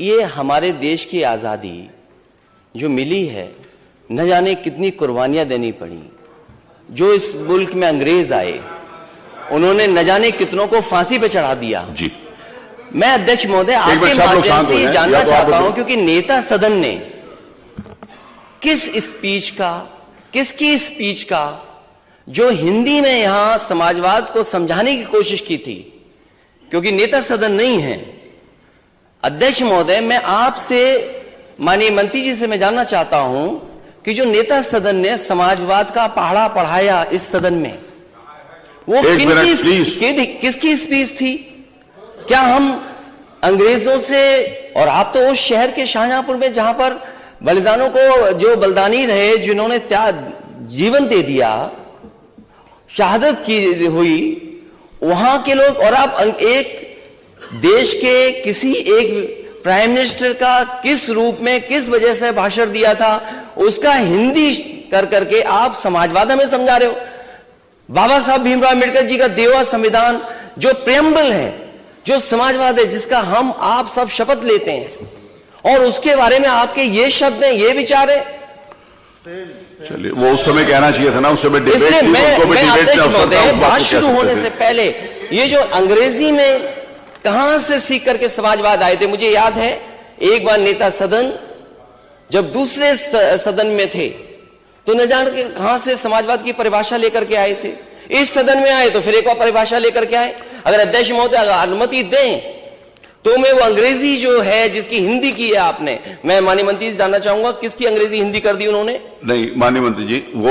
ये हमारे देश की आज़ादी जो मिली है, न जाने कितनी कुर्बानियां देनी पड़ी। जो इस मुल्क में अंग्रेज आए, उन्होंने न जाने कितनों को फांसी पे चढ़ा दिया। जी, मैं अध्यक्ष महोदय आपके माध्यम से ये जानना चाहता हूं, क्योंकि नेता सदन ने किसकी स्पीच का जो हिंदी में यहां समाजवाद को समझाने की कोशिश की थी, क्योंकि नेता सदन नहीं है। अध्यक्ष महोदय, मैं आपसे, माननीय मंत्री जी से मैं जानना चाहता हूं कि जो नेता सदन ने समाजवाद का पहाड़ा पढ़ाया इस सदन में, वो किसकी स्पीच थी? क्या हम अंग्रेजों से, और आप तो उस शहर के शाहजहांपुर में जहां पर बलिदानों को, जो बलिदानी रहे, जिन्होंने जीवन दे दिया, शहादत की हुई, वहां के लोग, और आप एक देश के किसी एक प्राइम मिनिस्टर का किस रूप में, किस वजह से भाषण दिया था, उसका हिंदी कर करके आप समाजवाद हमें समझा रहे हो। बाबा साहब भीमराव अम्बेडकर जी का दिया हुआ संविधान जो प्रेम्बल है, जो समाजवाद है, जिसका हम आप सब शपथ लेते हैं, और उसके बारे में आपके ये शब्द हैं, ये विचार है। चलिए, वो उस समय कहना चाहिए था ना, उस समय इसलिए बात शुरू होने से पहले ये जो अंग्रेजी में कहां से सीख करके समाजवाद आए थे, मुझे याद है एक बार नेता सदन जब दूसरे सदन में थे, तो न जान के कहां से समाजवाद की परिभाषा लेकर के आए थे। इस सदन में आए तो फिर एक और परिभाषा लेकर के आए। अगर अध्यक्ष महोदय अनुमति दें तो मैं वो अंग्रेजी जो है, जिसकी हिंदी की है आपने, मैं माननीय मंत्री जी जानना चाहूंगा किसकी अंग्रेजी हिंदी कर दी उन्होंने? नहीं, माननीय मंत्री जी, वो